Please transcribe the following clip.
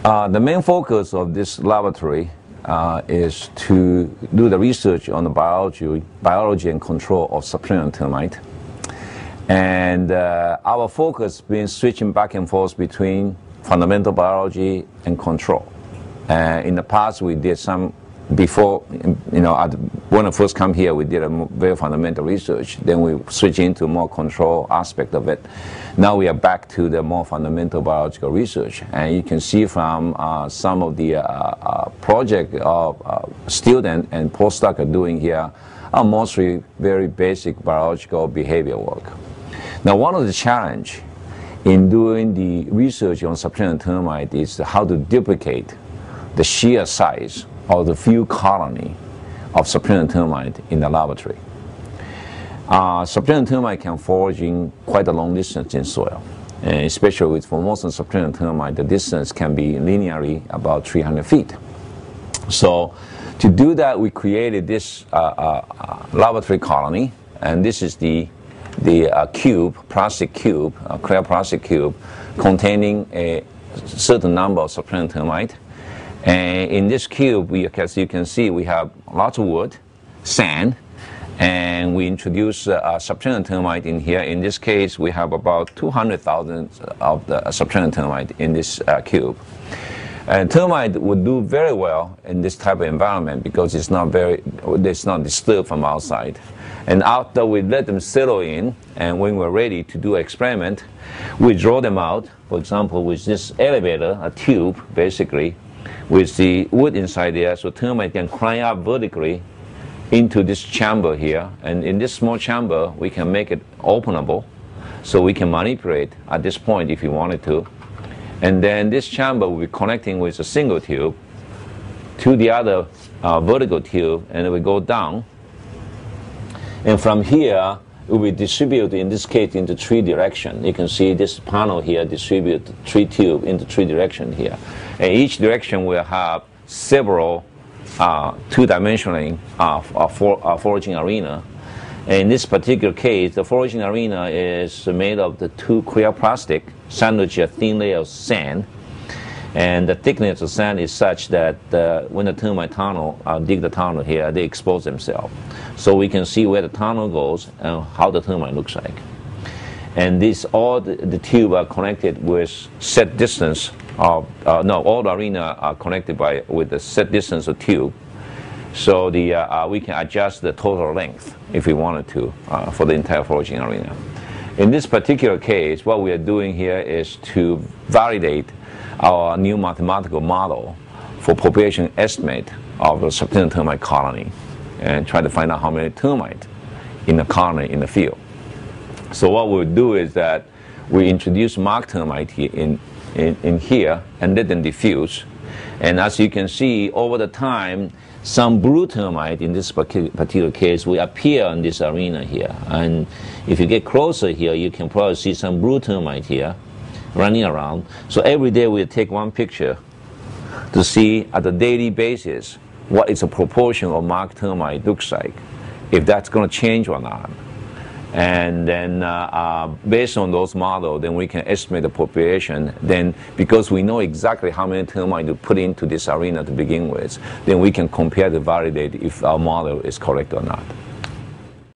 The main focus of this laboratory is to do the research on the biology and control of subterranean termite. And our focus has been switching back and forth between fundamental biology and control. In the past, we did some, before, when I first come here, we did a very fundamental research. Then we switched into more control aspect of it. Now we are back to the more fundamental biological research. And you can see from some of the project student and postdoc are doing here are mostly very basic biological behavior work. Now, one of the challenge in doing the research on subterranean termite is how to duplicate the sheer size of the few colony of subterranean termite in the laboratory. Subterranean termite can forage in quite a long distance in soil, and especially for most of the subterranean termite, the distance can be linearly about 300 feet. So to do that, we created this laboratory colony, and this is the cube, plastic cube, clear plastic cube, containing a certain number of subterranean termite. And in this cube, as you can see, we have lots of wood, sand, and we introduce subterranean termite in here. In this case, we have about 200,000 of the subterranean termite in this cube. And termite would do very well in this type of environment because it's not disturbed from outside. And after we let them settle in, and when we're ready to do experiment, we draw them out, for example, with this elevator, a tube, basically, with the wood inside there, so termite can climb up vertically into this chamber here. And in this small chamber, we can make it openable, so we can manipulate at this point if you wanted to. And then this chamber will be connecting with a single tube to the other vertical tube, and it will go down. And from here, it will be distributed, in this case, into 3 directions. You can see this panel here distribute 3 tubes into 3 directions here. And each direction will have several two-dimensional foraging arena. And in this particular case, the foraging arena is made of the 2 clear plastic sandwiched a thin layer of sand. And the thickness of sand is such that when the termite tunnel dig the tunnel here, they expose themselves. So we can see where the tunnel goes and how the termite looks like. And all the tube are connected with set distance of, all the arena are connected with the set distance of tube. So we can adjust the total length if we wanted to for the entire foraging arena. In this particular case, what we are doing here is to validate our new mathematical model for population estimate of the subterranean termite colony and try to find out how many termite in the colony in the field. So what we'll do is that we introduce marked termite here in here and let them diffuse. And as you can see, over the time, some blue termite in this particular case will appear in this arena here. And if you get closer here, you can probably see some blue termite here running around. So every day we'll take one picture to see at a daily basis what is the proportion of marked termite looks like, if that's going to change or not. And then based on those models, then we can estimate the population. Then because we know exactly how many termite to put into this arena to begin with, then we can compare to validate if our model is correct or not.